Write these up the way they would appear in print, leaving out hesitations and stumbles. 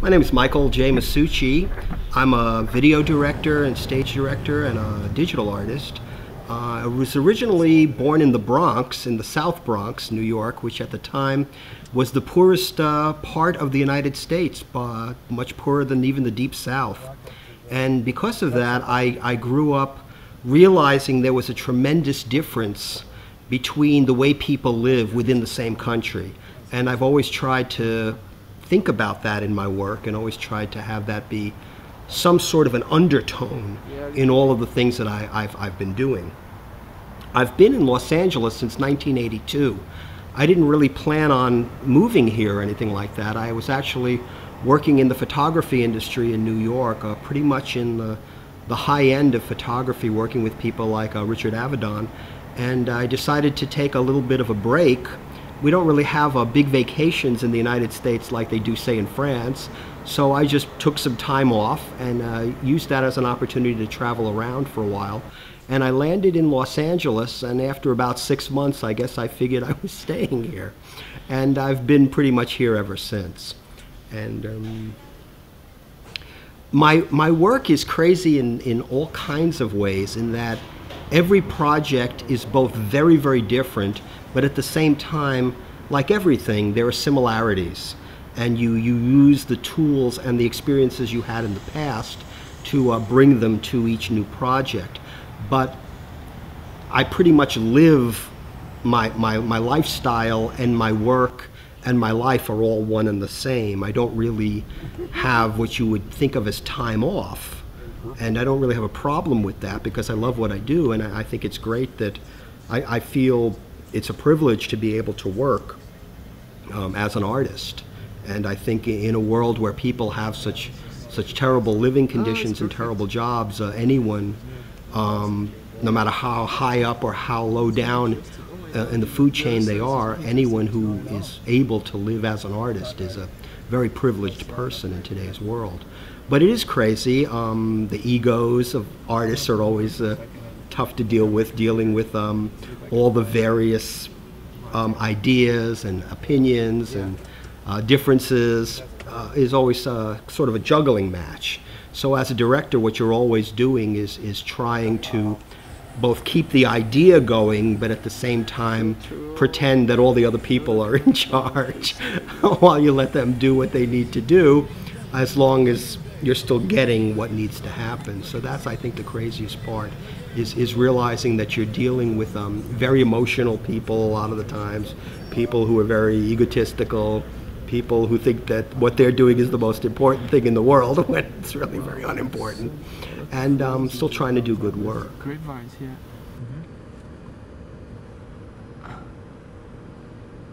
My name is Michael J. Masucci. I'm a video director and stage director and a digital artist. I was originally born in the Bronx, in the South Bronx, New York, which at the time was the poorest part of the United States, much poorer than even the Deep South. And because of that, I grew up realizing there was a tremendous difference between the way people live within the same country. And I've always tried to think about that in my work and always tried to have that be some sort of an undertone in all of the things that I've been doing. I've been in Los Angeles since 1982. I didn't really plan on moving here or anything like that. I was actually working in the photography industry in New York, pretty much in the high end of photography, working with people like Richard Avedon. And I decided to take a little bit of a break. We don't really have big vacations in the United States like they do, say, in France. So I just took some time off and used that as an opportunity to travel around for a while. And I landed in Los Angeles, and after about 6 months, I guess I figured I was staying here. And I've been pretty much here ever since. And my work is crazy in all kinds of ways, in that every project is both very, very different, but at the same time, like everything, there are similarities. And you use the tools and the experiences you had in the past to bring them to each new project. But I pretty much live my lifestyle, and my work and my life are all one and the same. I don't really have what you would think of as time off. And I don't really have a problem with that because I love what I do, and I think it's great that I feel it's a privilege to be able to work as an artist. And I think in a world where people have such terrible living conditions and terrible jobs, anyone, no matter how high up or how low down in the food chain they are, anyone who is able to live as an artist is a very privileged person in today's world. But it is crazy. The egos of artists are always tough to deal with, dealing with all the various ideas and opinions and differences is always sort of a juggling match. So as a director, what you're always doing is trying to both keep the idea going, but at the same time pretend that all the other people are in charge while you let them do what they need to do, as long as you're still getting what needs to happen. So that's, I think, the craziest part, is realizing that you're dealing with very emotional people a lot of the times, people who are very egotistical, people who think that what they're doing is the most important thing in the world when it's really very unimportant, and still trying to do good work. Great minds, yeah.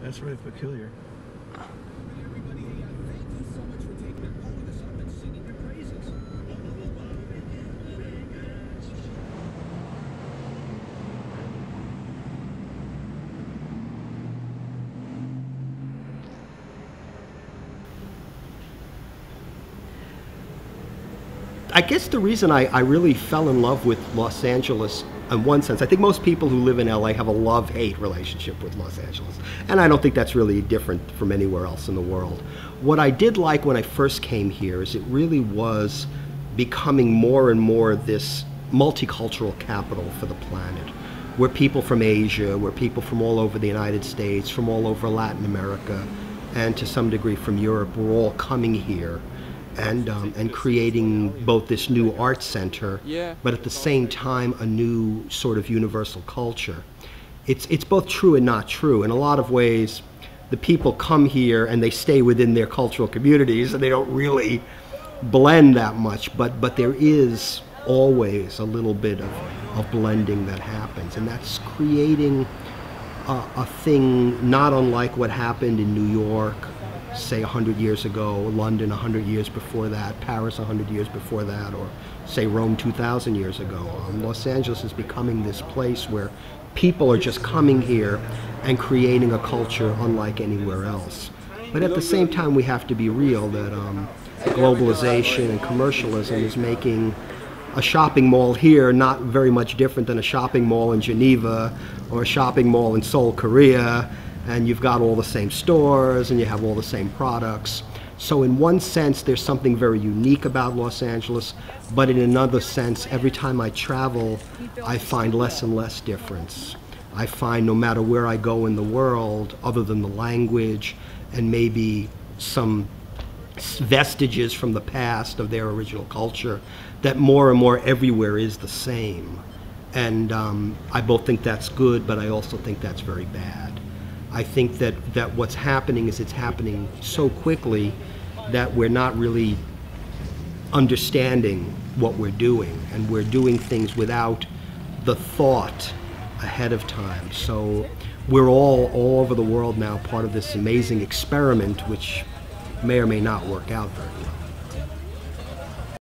That's really peculiar. I guess the reason I really fell in love with Los Angeles, in one sense, I think most people who live in LA have a love-hate relationship with Los Angeles. And I don't think that's really different from anywhere else in the world. What I did like when I first came here is it really was becoming more and more this multicultural capital for the planet, where people from Asia, where people from all over the United States, from all over Latin America, and to some degree from Europe, were all coming here and creating both this new art center, but at the same time a new sort of universal culture. It's both true and not true. In a lot of ways, the people come here and they stay within their cultural communities and they don't really blend that much, but there is always a little bit of blending that happens, and that's creating a thing not unlike what happened in New York, say 100 years ago, London 100 years before that, Paris 100 years before that, or say Rome 2,000 years ago. Los Angeles is becoming this place where people are just coming here and creating a culture unlike anywhere else. But at the same time, we have to be real that globalization and commercialism is making a shopping mall here not very much different than a shopping mall in Geneva or a shopping mall in Seoul, Korea, and you've got all the same stores and you have all the same products. So in one sense, there's something very unique about Los Angeles, but in another sense, every time I travel, I find less and less difference. I find no matter where I go in the world, other than the language and maybe some vestiges from the past of their original culture, that more and more everywhere is the same. And I both think that's good, but I also think that's very bad. I think that what's happening is it's happening so quickly that we're not really understanding what we're doing, and we're doing things without the thought ahead of time. So we're all over the world now part of this amazing experiment which may or may not work out very well.